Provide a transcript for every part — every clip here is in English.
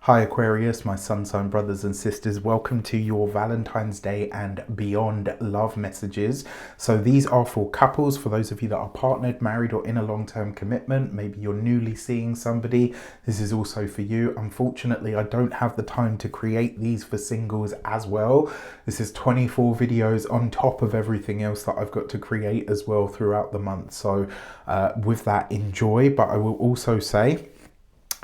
Hi Aquarius, my sun sign brothers and sisters. Welcome to your Valentine's Day and beyond love messages. So these are for couples, for those of you that are partnered, married or in a long-term commitment. Maybe you're newly seeing somebody. This is also for you. Unfortunately, I don't have the time to create these for singles as well. This is 24 videos on top of everything else that I've got to create as well throughout the month. So with that, enjoy. But I will also say,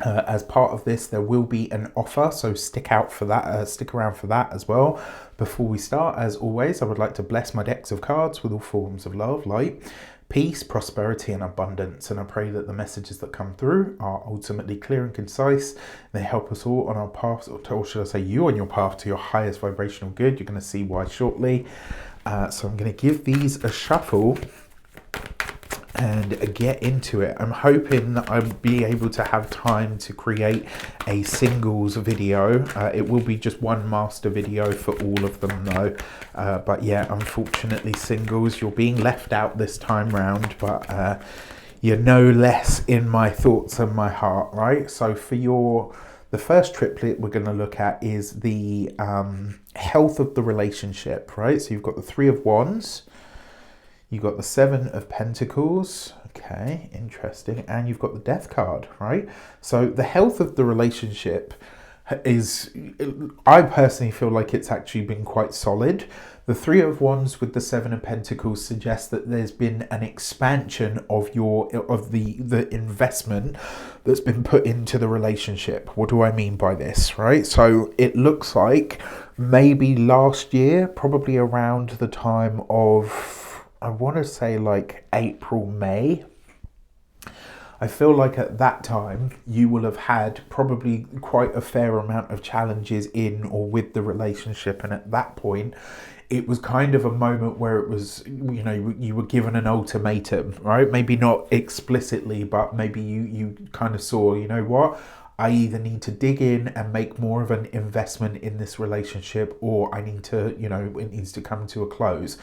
as part of this, there will be an offer, so stick around for that as well. Before we start, as always, I would like to bless my decks of cards with all forms of love, light, peace, prosperity and abundance, and I pray that the messages that come through are ultimately clear and concise. They help us all on our path, or should I say you on your path to your highest vibrational good. You're going to see why shortly. So I'm going to give these a shuffle and get into it. I'm hoping that I'll be able to have time to create a singles video. It will be just one master video for all of them though. But yeah, unfortunately singles, you're being left out this time round, but you're no less in my thoughts and my heart, right? So for the first triplet we're going to look at is the health of the relationship, right? So you've got the Three of Wands, you've got the Seven of Pentacles, okay, interesting, and you've got the Death card, right? So the health of the relationship is, I personally feel like it's actually been quite solid. The Three of Wands with the Seven of Pentacles suggests that there's been an expansion of the investment that's been put into the relationship. What do I mean by this, right? So it looks like maybe last year, probably around the time of, I want to say like April, May. I feel like at that time you will have had probably quite a fair amount of challenges in or with the relationship, and at that point it was kind of a moment where it was, you know, you were given an ultimatum, right? Maybe not explicitly, but maybe you kind of saw, you know what, I either need to dig in and make more of an investment in this relationship, or I need to, you know, it needs to come to a close.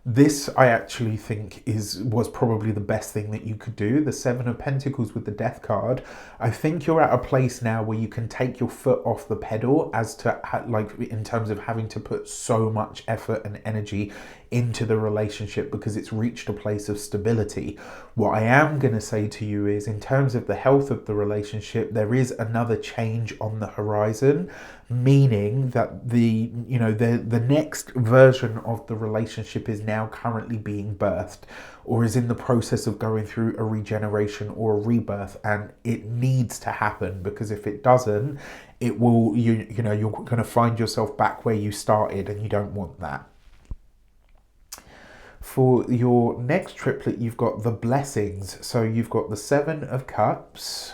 This, I actually think, was probably the best thing that you could do. The Seven of Pentacles with the Death card. I think you're at a place now where you can take your foot off the pedal as to, like, in terms of having to put so much effort and energy into the relationship because it's reached a place of stability. What I am going to say to you is, in terms of the health of the relationship, there is another change on the horizon, meaning that the next version of the relationship is now currently being birthed, or is in the process of going through a regeneration or a rebirth, and it needs to happen, because if it doesn't, it will, you're going to find yourself back where you started, and you don't want that. For your next triplet, you've got the blessings. So you've got the Seven of Cups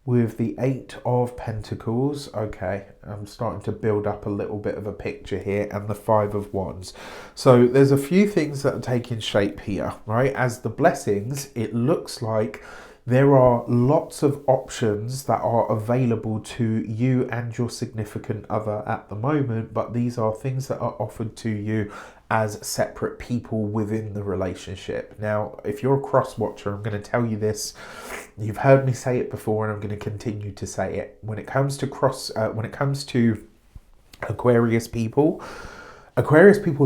with the Eight of Pentacles. Okay, I'm starting to build up a little bit of a picture here, and the Five of Wands. So there's a few things that are taking shape here, right? As the blessings, it looks like there are lots of options that are available to you and your significant other at the moment, but these are things that are offered to you as separate people within the relationship. Now, if you're a cross-watcher, I'm going to tell you this. You've heard me say it before, and I'm going to continue to say it. When it comes to Aquarius people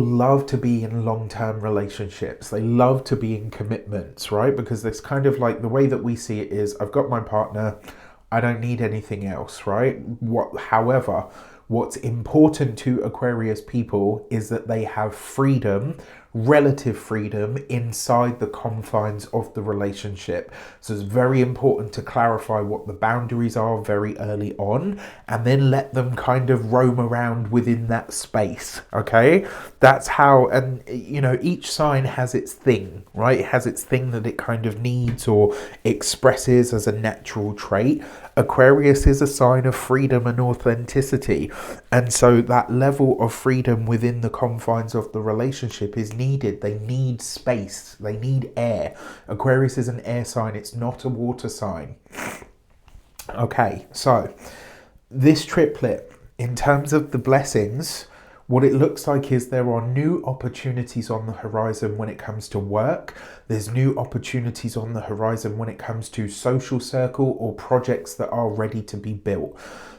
love to be in long-term relationships. They love to be in commitments, right? Because it's kind of like, the way that we see it is, I've got my partner, I don't need anything else, right? However, what's important to Aquarius people is that they have freedom, relative freedom, inside the confines of the relationship. So it's very important to clarify what the boundaries are very early on, and then let them kind of roam around within that space, okay? That's how, and you know, each sign has its thing, right? It has its thing that it kind of needs or expresses as a natural trait. Aquarius is a sign of freedom and authenticity, and so that level of freedom within the confines of the relationship is needed. They need space, they need air. Aquarius is an air sign, it's not a water sign. Okay, so this triplet, in terms of the blessings, What it looks like is there are new opportunities on the horizon when it comes to work. There's new opportunities on the horizon when it comes to social circle or projects that are ready to be built.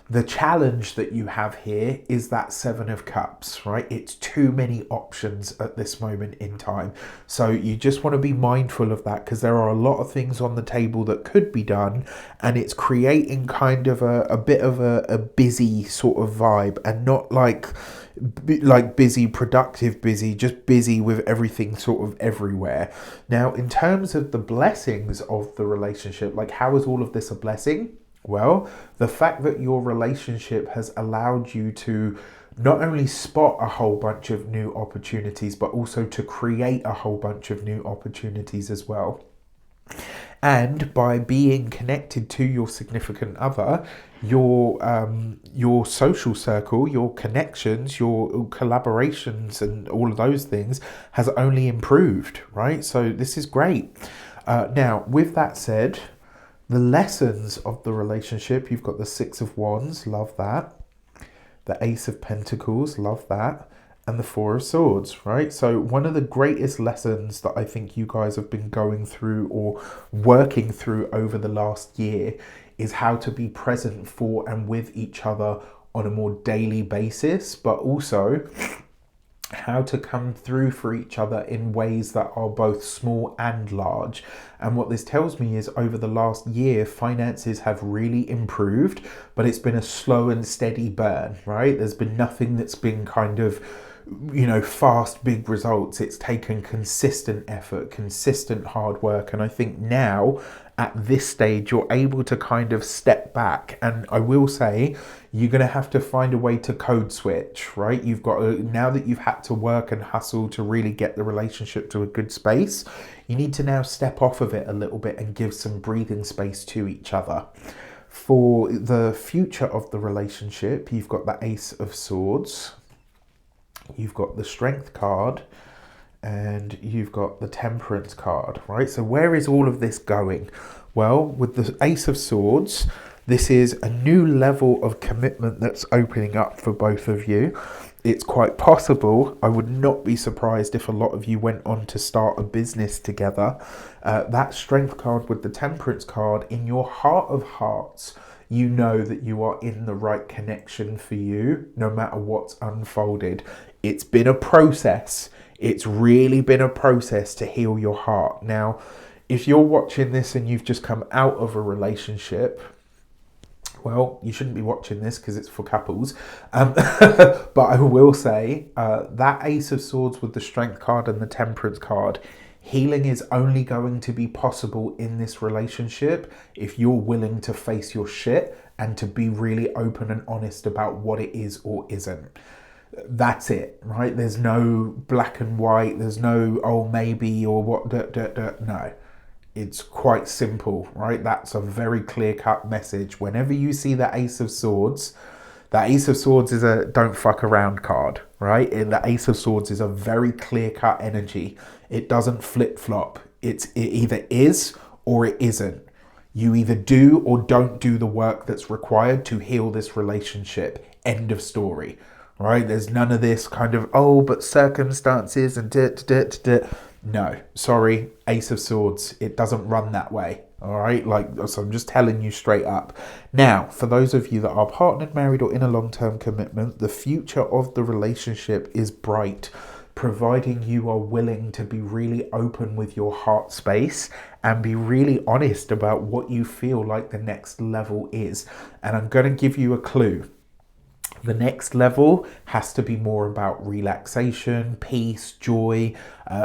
The challenge that you have here is that Seven of Cups, right? It's too many options at this moment in time. So you just want to be mindful of that, because there are a lot of things on the table that could be done, and it's creating kind of a bit of a busy sort of vibe, and not like busy, productive busy, just busy with everything sort of everywhere. Now, in terms of the blessings of the relationship, like how is all of this a blessing? Well, the fact that your relationship has allowed you to not only spot a whole bunch of new opportunities, but also to create a whole bunch of new opportunities as well. And by being connected to your significant other, your social circle, your connections, your collaborations, and all of those things has only improved, right? So this is great. Now, with that said, the lessons of the relationship, you've got the Six of Wands, love that. The Ace of Pentacles, love that. And the Four of Swords, right? So one of the greatest lessons that I think you guys have been going through or working through over the last year is how to be present for and with each other on a more daily basis, but also how to come through for each other in ways that are both small and large. And what this tells me is over the last year, finances have really improved, but it's been a slow and steady burn, right? There's been nothing that's been kind of, you know, fast, big results. It's taken consistent effort, consistent hard work. And I think now at this stage, you're able to kind of step back. And I will say, you're going to have to find a way to code switch, right? You've got to, now that you've had to work and hustle to really get the relationship to a good space, you need to now step off of it a little bit and give some breathing space to each other. For the future of the relationship, you've got the Ace of Swords, you've got the Strength card, and you've got the Temperance card, right? So where is all of this going? Well, with the Ace of Swords, this is a new level of commitment that's opening up for both of you. It's quite possible, I would not be surprised if a lot of you went on to start a business together. That Strength card with the Temperance card, in your heart of hearts, you know that you are in the right connection for you, no matter what's unfolded. It's been a process. It's really been a process to heal your heart. Now, if you're watching this and you've just come out of a relationship, well, you shouldn't be watching this because it's for couples. But I will say that Ace of Swords with the Strength card and the Temperance card, healing is only going to be possible in this relationship if you're willing to face your shit and to be really open and honest about what it is or isn't. That's it, right? There's no black and white. There's no, oh, maybe, or what, no. It's quite simple, right? That's a very clear-cut message. Whenever you see that Ace of Swords, that Ace of Swords is a don't fuck around card, right? And the Ace of Swords is a very clear-cut energy. It doesn't flip-flop. It either is or it isn't. You either do or don't do the work that's required to heal this relationship. End of story. Right? There's none of this kind of, oh, but circumstances and no, sorry, Ace of Swords, it doesn't run that way. All right, like, so I'm just telling you straight up. Now, for those of you that are partnered, married, or in a long-term commitment, the future of the relationship is bright, providing you are willing to be really open with your heart space and be really honest about what you feel like the next level is. And I'm going to give you a clue. The next level has to be more about relaxation, peace, joy,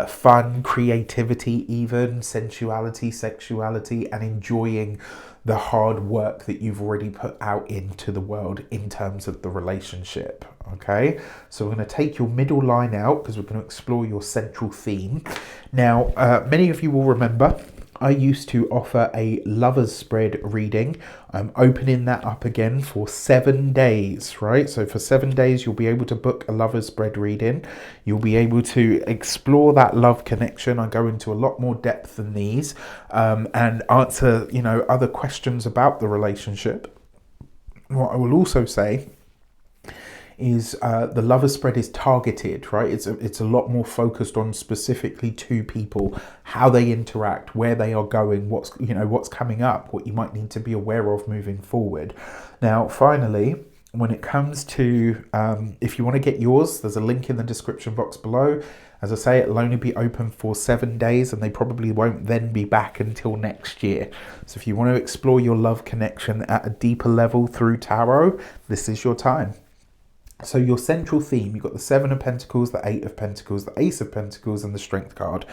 fun, creativity, even sensuality, sexuality, and enjoying the hard work that you've already put out into the world in terms of the relationship. Okay, so we're going to take your middle line out because we're going to explore your central theme. Now, many of you will remember I used to offer a lover's spread reading. I'm opening that up again for 7 days, right? So for 7 days, you'll be able to book a lover's spread reading. You'll be able to explore that love connection. I go into a lot more depth than these and answer, you know, other questions about the relationship. What I will also say is the lover spread is targeted, right? It's a lot more focused on specifically two people, how they interact, where they are going, what's coming up, what you might need to be aware of moving forward. Now, finally, when it comes to if you want to get yours, there's a link in the description box below. As I say, it'll only be open for 7 days, and they probably won't then be back until next year. So if you want to explore your love connection at a deeper level through tarot, this is your time. So your central theme, you've got the 7 of Pentacles, the 8 of Pentacles, the Ace of Pentacles, and the Strength card.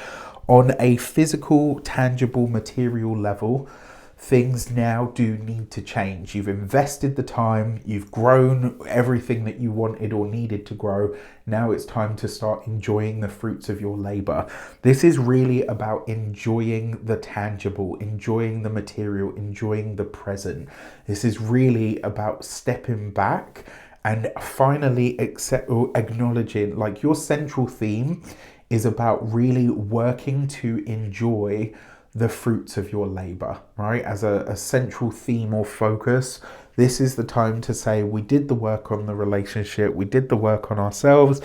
On a physical, tangible, material level, things now do need to change. You've invested the time, you've grown everything that you wanted or needed to grow. Now it's time to start enjoying the fruits of your labor. This is really about enjoying the tangible, enjoying the material, enjoying the present. This is really about stepping back and finally acknowledging, like, your central theme is about really working to enjoy the fruits of your labor, right? As a central theme or focus, this is the time to say, we did the work on the relationship, we did the work on ourselves.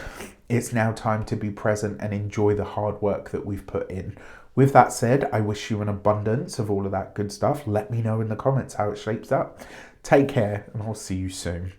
It's now time to be present and enjoy the hard work that we've put in. With that said, I wish you an abundance of all of that good stuff. Let me know in the comments how it shapes up. Take care, and I'll see you soon.